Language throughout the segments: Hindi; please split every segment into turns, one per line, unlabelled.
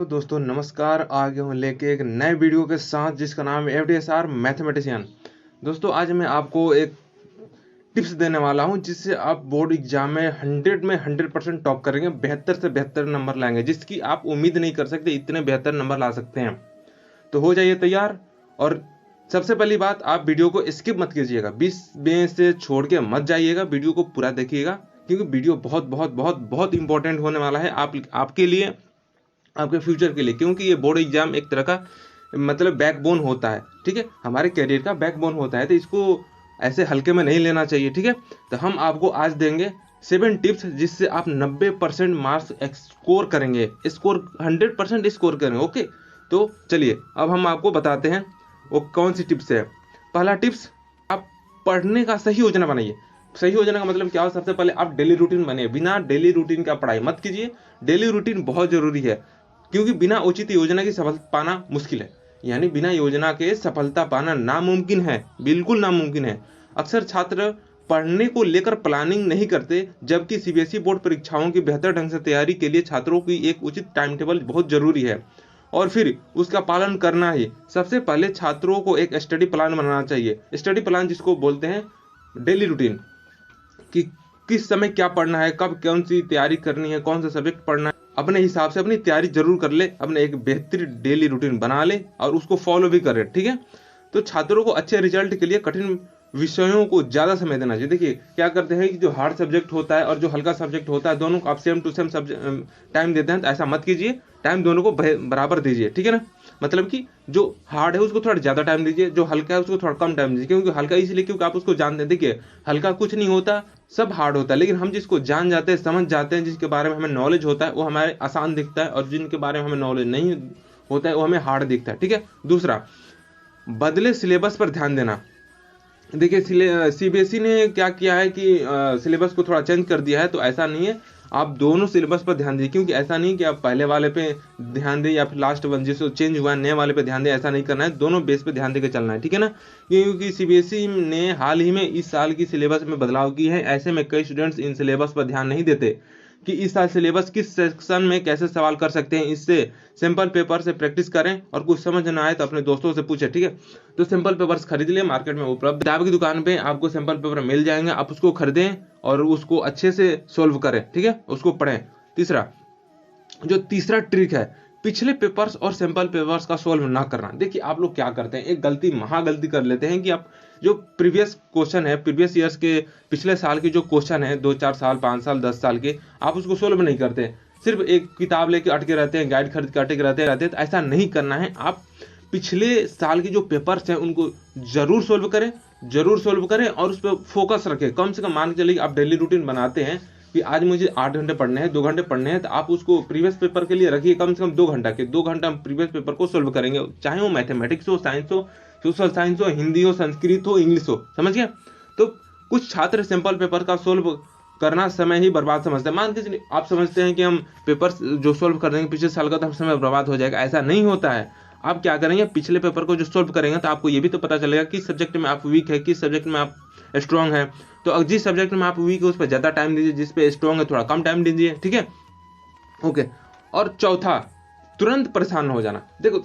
तो दोस्तों नमस्कार, आ गया हूँ लेके एक नए वीडियो के साथ जिसका नाम है FDSR मैथमेटिशियन। दोस्तों आज मैं आपको एक टिप्स देने वाला हूँ जिससे आप बोर्ड एग्जाम में 100% टॉप करेंगे, बेहतर से बेहतर नंबर लाएंगे, जिसकी आप उम्मीद नहीं कर सकते इतने बेहतर नंबर ला सकते हैं। तो हो जाइए तैयार। और सबसे पहली बात, आप वीडियो को स्किप मत कीजिएगा, 20 में से छोड़ के मत जाइएगा, वीडियो को पूरा देखिएगा क्योंकि वीडियो बहुत बहुत बहुत बहुत इंपॉर्टेंट होने वाला है आपके लिए, आपके फ्यूचर के लिए। क्योंकि ये बोर्ड एग्जाम एक तरह का मतलब बैकबोन होता है, ठीक है, हमारे करियर का बैकबोन होता है, तो इसको ऐसे हल्के में नहीं लेना चाहिए, ठीक है। तो हम आपको आज देंगे 7 टिप्स जिससे आप 90% मार्क्स स्कोर करेंगे, स्कोर 100% स्कोर करेंगे। ओके, तो चलिए अब हम आपको बताते हैं वो कौन सी टिप्स है। पहला टिप्स, आप पढ़ने का सही योजना बनाइए। सही योजना का मतलब क्या हो? सबसे पहले आप डेली रूटीन बनाइए। बिना डेली रूटीन का पढ़ाई मत कीजिए। डेली रूटीन बहुत जरूरी है क्योंकि बिना उचित योजना की सफलता पाना मुश्किल है, यानी बिना योजना के सफलता पाना नामुमकिन है, बिल्कुल नामुमकिन है। अक्सर छात्र पढ़ने को लेकर प्लानिंग नहीं करते, जबकि सीबीएसई बोर्ड परीक्षाओं की बेहतर ढंग से तैयारी के लिए छात्रों की एक उचित टाइम टेबल बहुत जरूरी है और फिर उसका पालन करना ही। सबसे पहले छात्रों को एक स्टडी प्लान बनाना चाहिए। स्टडी प्लान जिसको बोलते हैं डेली रूटीन, कि किस समय क्या पढ़ना है, कब कौन सी तैयारी करनी है, कौन सा सब्जेक्ट पढ़ना है, अपने हिसाब से अपनी तैयारी जरूर कर ले, अपने एक बेहतरीन डेली रूटीन बना ले और उसको फॉलो भी करे, ठीक है। तो छात्रों को अच्छे रिजल्ट के लिए कठिन विषयों को ज्यादा समय देना चाहिए। देखिए क्या करते हैं कि जो हार्ड सब्जेक्ट होता है और जो हल्का सब्जेक्ट होता है, दोनों को आप सेम टू सेम टाइम देते हैं, तो ऐसा मत कीजिए। टाइम दोनों को बराबर दीजिए, ठीक है ना। मतलब कि जो हार्ड है उसको थोड़ा ज्यादा टाइम दीजिए, जो हल्का है उसको थोड़ा कम टाइम दीजिए। क्योंकि हल्का इसलिए क्योंकि आप उसको जानते हैं। देखिए हल्का कुछ नहीं होता, सब हार्ड होता है, लेकिन हम जिसको जान जाते हैं, समझ जाते हैं, जिसके बारे में हमें नॉलेज होता है, वो हमारे आसान दिखता है, और जिनके बारे में हमें नॉलेज नहीं होता है वो हमें हार्ड दिखता है, ठीक है। दूसरा, बदले सिलेबस पर ध्यान देना। देखिए सीबीएसई ने क्या किया है कि सिलेबस को थोड़ा चेंज कर दिया है, तो ऐसा नहीं है। आप दोनों सिलेबस पर ध्यान दीजिए, क्योंकि ऐसा नहीं कि आप पहले वाले पे ध्यान दें या फिर लास्ट वन जिसको चेंज हुआ है नए वाले पे ध्यान दें, ऐसा नहीं करना है। दोनों बेस पे ध्यान देकर चलना है, ठीक है ना। क्योंकि सीबीएसई ने हाल ही में इस साल की सिलेबस में बदलाव की है, ऐसे में कई स्टूडेंट्स इन सिलेबस पर ध्यान नहीं देते कि इस साल सिलेबस किस सेक्शन में कैसे सवाल कर सकते हैं। इससे सिंपल पेपर से प्रैक्टिस करें और कुछ समझ ना आए तो अपने दोस्तों से पूछे, ठीक है। तो सिंपल पेपर्स खरीद लिए, मार्केट में उपलब्ध किताब की दुकान पे आपको सिंपल पेपर मिल जाएंगे, आप उसको खरीदें और उसको अच्छे से सोल्व करें, ठीक है, उसको पढ़ें। तीसरा, जो तीसरा ट्रिक है, पिछले पेपर्स और सैंपल पेपर्स का सॉल्व ना करना। देखिए आप लोग क्या करते हैं, एक गलती महागलती कर लेते हैं कि आप जो प्रीवियस क्वेश्चन है, प्रीवियस ईयर्स के पिछले साल के जो क्वेश्चन है, 2-4 साल 5 साल 10 साल के, आप उसको सोल्व नहीं करते, सिर्फ एक किताब लेके अटके रहते हैं, गाइड खरीद के अटके रहते हैं। तो ऐसा नहीं करना है। आप पिछले साल के जो पेपर्स हैं उनको जरूर सोल्व करें, जरूर सोल्व करें और उस पर फोकस रखें। कम से कम मान के चलिए आप डेली रूटीन बनाते हैं कि आज मुझे 8 घंटे पढ़ने हैं, 2 घंटे पढ़ने हैं, तो आप उसको प्रीवियस पेपर के लिए रखिए कम से कम 2 घंटा के। 2 घंटा हम प्रीवियस पेपर को सोल्व करेंगे, चाहे वो मैथमेटिक्स हो, साइंस हो, सोशल साइंस हो, हिंदी हो, संस्कृत हो, इंग्लिश हो, समझ गया। तो कुछ छात्र सिंपल पेपर का सोल्व करना समय ही बर्बाद समझते हैं। मान के चलिए आप समझते हैं कि हम पेपर जो सोल्व कर देंगे पिछले साल का तो समय बर्बाद हो जाएगा, ऐसा नहीं होता है। आप क्या करेंगे, पिछले पेपर को जो सोल्व करेंगे तो आपको ये भी तो पता चलेगा किस सब्जेक्ट में आप वीक है, किस सब्जेक्ट में आप स्ट्रांग है। तो जिस सब्जेक्ट में आप वीक है उस पर ज्यादा टाइम दीजिए, जिस पे स्ट्रांग है थोड़ा कम टाइम दीजिए, ठीक है। ओके। और चौथा, तुरंत परेशान हो जाना। देखो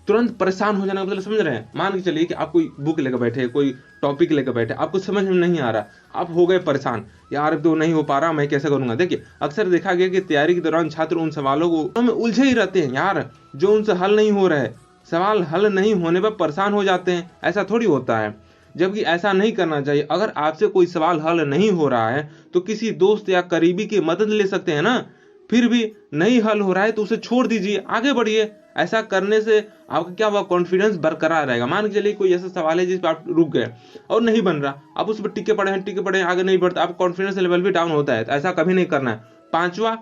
तुरंत परेशान हो जाना मतलब समझ रहे हैं, मान के चलिए कि आप कोई बुक लेकर बैठे, कोई टॉपिक लेकर बैठे, आपको समझ में नहीं आ रहा, आप हो गए परेशान, यार अब तो नहीं हो पा रहा, मैं कैसे करूंगा। देखिए अक्सर देखा गया कि तैयारी के दौरान छात्र उन सवालों को में उलझे ही रहते हैं यार, जो उनसे हल नहीं हो रहा है। सवाल हल नहीं होने पर परेशान हो जाते हैं, ऐसा थोड़ी होता है, जबकि ऐसा नहीं करना चाहिए। अगर आपसे कोई सवाल हल नहीं हो रहा है तो किसी दोस्त या करीबी की मदद ले सकते हैं ना। फिर भी नहीं हल हो रहा है तो उसे छोड़ दीजिए, आगे बढ़िए। ऐसा करने से आपका क्या हुआ, कॉन्फिडेंस बरकरार रहेगा। मान के चलिए कोई ऐसा सवाल है जिस पर आप रुक गए और नहीं बन रहा, आप उस पर टिके पड़े हैं, टिके पड़े हैं, आगे नहीं बढ़ता, आप कॉन्फिडेंस लेवल भी डाउन होता है, तो ऐसा कभी नहीं करना है। पांचवा,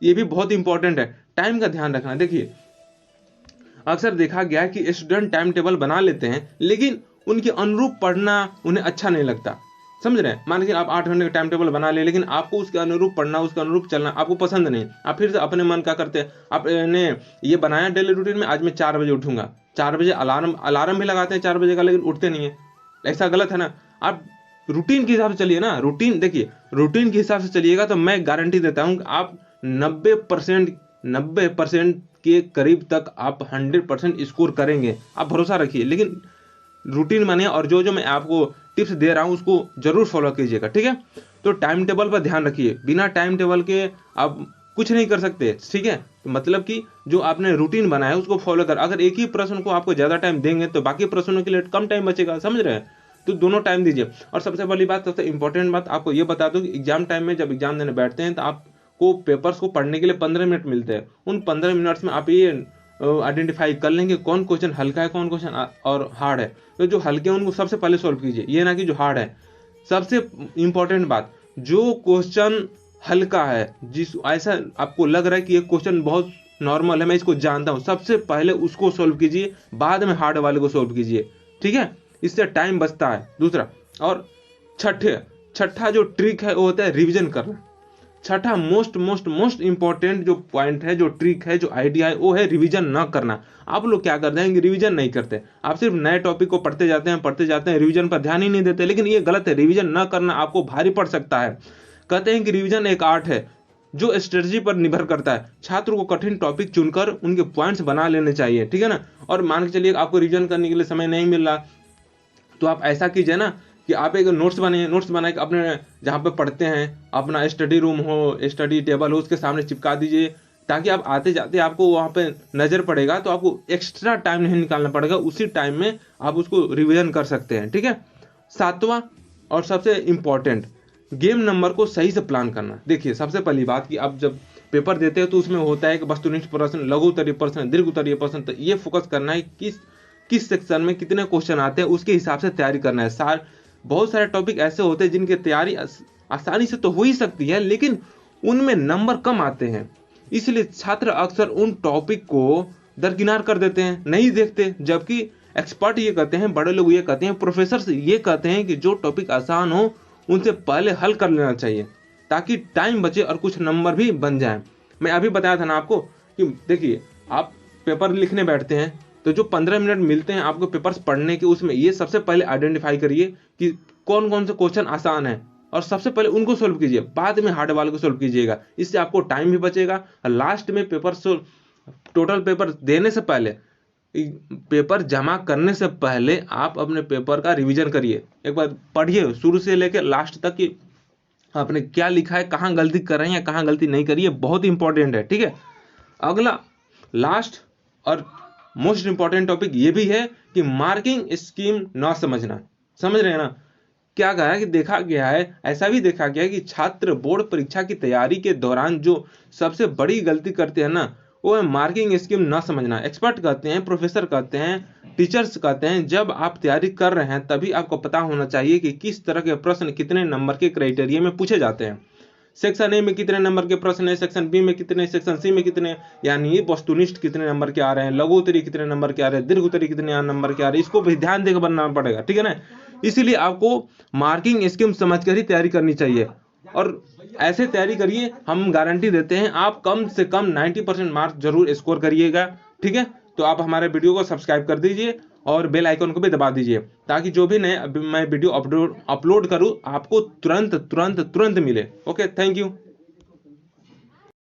ये भी बहुत इंपॉर्टेंट है, टाइम का ध्यान रखना। देखिए अक्सर देखा गया कि स्टूडेंट टाइम टेबल बना लेते हैं लेकिन उनके अनुरूप पढ़ना उन्हें अच्छा नहीं लगता, समझ रहे हैं। मान लीजिए आप 8 घंटे का टाइम टेबल बना ले, लेकिन आपको उसके अनुरूप पढ़ना, उसके अनुरूप चलना आपको पसंद नहीं। आप फिर से अपने मन का करते हैं, आपने ये बनाया डेली रूटीन में, आज मैं 4 बजे उठूंगा, 4 बजे अलार्म भी लगाते हैं 4 बजे का, लेकिन उठते नहीं है, ऐसा गलत है ना। आप रूटीन के हिसाब से चलिए ना। रूटीन देखिए, रूटीन के हिसाब से चलिएगा तो मैं गारंटी देता हूं कि आप 90% के करीब तक आप 100% स्कोर करेंगे, आप भरोसा रखिए। लेकिन रूटीन बने और जो जो मैं आपको टिप्स दे रहा हूँ उसको जरूर फॉलो कीजिएगा, ठीक है। तो टाइम टेबल पर ध्यान रखिए, बिना टाइम टेबल के आप कुछ नहीं कर सकते, ठीक है। तो मतलब कि जो आपने रूटीन बनाया उसको फॉलो कर, अगर एक ही प्रश्न को आपको ज्यादा टाइम देंगे तो बाकी प्रश्नों के लिए कम टाइम बचेगा, समझ रहे हैं। तो दोनों टाइम दीजिए। और सबसे पहली बात, सबसे इंपॉर्टेंट बात आपको ये बता दूं कि एग्जाम टाइम में जब एग्जाम देने बैठते हैं तो आपको पेपर्स को पढ़ने के लिए 15 मिनट मिलते हैं। उन 15 मिनट्स में आप ये आइडेंटिफाई कर लेंगे कौन क्वेश्चन हल्का है, कौन क्वेश्चन और हार्ड है। तो जो हल्के हैं उनको सबसे पहले सॉल्व कीजिए, ये ना कि जो हार्ड है। सबसे इंपॉर्टेंट बात, जो क्वेश्चन हल्का है, जिस ऐसा आपको लग रहा है कि ये क्वेश्चन बहुत नॉर्मल है, मैं इसको जानता हूं, सबसे पहले उसको सॉल्व कीजिए, बाद में हार्ड वाले को सॉल्व कीजिए, ठीक है। इससे टाइम बचता है। दूसरा और छठा जो ट्रिक है वो होता है रिवीजन करना। छठा मोस्ट मोस्ट मोस्ट इंपॉर्टेंट जो पॉइंट है, जो ट्रिक है, जो आइडिया है, वो है रिवीजन न करना। आप लोग क्या करते हैं कि रिवीजन नहीं करते, आप सिर्फ नए टॉपिक को पढ़ते जाते हैं, रिवीजन पर ध्यान ही नहीं देते। लेकिन ये गलत है, रिवीजन न करना आपको भारी पड़ सकता है। कहते हैं कि रिवीजन एक आर्ट है जो स्ट्रेटजी पर निर्भर करता है। छात्र को कठिन टॉपिक चुनकर उनके पॉइंट्स बना लेने चाहिए, ठीक है ना। और मान के चलिए आपको रिवीजन करने के लिए समय नहीं मिल रहा, तो आप ऐसा कीजिए ना कि आप एक नोट्स बना के अपने जहाँ पे पढ़ते हैं, अपना स्टडी रूम हो, स्टडी टेबल हो, उसके सामने चिपका दीजिए, ताकि आप आते जाते आपको वहाँ पे नजर पड़ेगा, तो आपको एक्स्ट्रा टाइम नहीं निकालना पड़ेगा, उसी टाइम में आप उसको रिवीजन कर सकते हैं, ठीक है। सातवां और सबसे इंपॉर्टेंट, गेम नंबर को सही से प्लान करना। देखिए सबसे पहली बात कि आप जब पेपर देते हो तो उसमें होता है कि वस्तुनिष्ठ प्रश्न, लघु उत्तरीय प्रश्न, दीर्घ उत्तरीय प्रश्न। तो ये फोकस करना है किस सेक्शन में कितने क्वेश्चन आते हैं, उसके हिसाब से तैयारी करना है। बहुत सारे टॉपिक ऐसे होते हैं जिनकी तैयारी आसानी से तो हो ही सकती है, लेकिन उनमें नंबर कम आते हैं, इसलिए छात्र अक्सर उन टॉपिक को दरकिनार कर देते हैं, नहीं देखते। जबकि एक्सपर्ट ये कहते हैं, बड़े लोग ये कहते हैं, प्रोफेसर ये कहते हैं कि जो टॉपिक आसान हो उनसे पहले हल कर लेना चाहिए, ताकि टाइम बचे और कुछ नंबर भी बन जाए। मैं अभी बताया था ना आपको कि देखिए आप पेपर लिखने बैठते हैं तो जो 15 मिनट मिलते हैं आपको पेपर्स पढ़ने के, उसमें ये सबसे पहले आइडेंटिफाई करिए कि कौन कौन से क्वेश्चन आसान है और सबसे पहले उनको सोल्व कीजिए, बाद में हार्ड वाले को सोल्व कीजिएगा। इससे आपको टाइम भी बचेगा और लास्ट में टोटल पेपर देने से पहले, पेपर जमा करने से पहले आप अपने पेपर का रिवीजन करिए, एक बार पढ़िए शुरू से लेकर लास्ट तक कि आपने क्या लिखा है, कहाँ गलती कर रहे हैं या कहाँ गलती नहीं करी है, बहुत इंपॉर्टेंट है, ठीक है। अगला लास्ट और मोस्ट इंपॉर्टेंट टॉपिक ये भी है कि मार्किंग स्कीम ना समझना। समझ रहे हैं ना, क्या कहा है कि देखा गया है, ऐसा भी देखा गया है कि छात्र बोर्ड परीक्षा की तैयारी के दौरान जो सबसे बड़ी गलती करते हैं ना, वो है मार्किंग स्कीम ना समझना। एक्सपर्ट कहते हैं, प्रोफेसर कहते हैं, टीचर्स कहते हैं, जब आप तैयारी कर रहे हैं तभी आपको पता होना चाहिए कि किस तरह के प्रश्न कितने नंबर के क्राइटेरिया में पूछे जाते हैं। सेक्शन ए में कितने नंबर के प्रश्न है, सेक्शन बी में कितने, सेक्शन सी में कितने, यानी वस्तुनिष्ठ कितने नंबर के आ रहे हैं, लघु उत्तरीय कितने नंबर के आ रहे हैं, दीर्घ उत्तरीय कितने नंबर के आ रहे हैं, इसको भी ध्यान देकर बनना पड़ेगा, ठीक है ना। इसीलिए आपको मार्किंग स्कीम समझकर ही तैयारी करनी चाहिए और ऐसे तैयारी करिए, हम गारंटी देते हैं आप कम से कम 90% मार्क्स जरूर स्कोर करिएगा, ठीक है। तो आप हमारे वीडियो को सब्सक्राइब कर दीजिए और बेल आइकन को भी दबा दीजिए, ताकि जो भी नए मैं वीडियो अपलोड करूं आपको तुरंत तुरंत तुरंत मिले। Okay, thank you.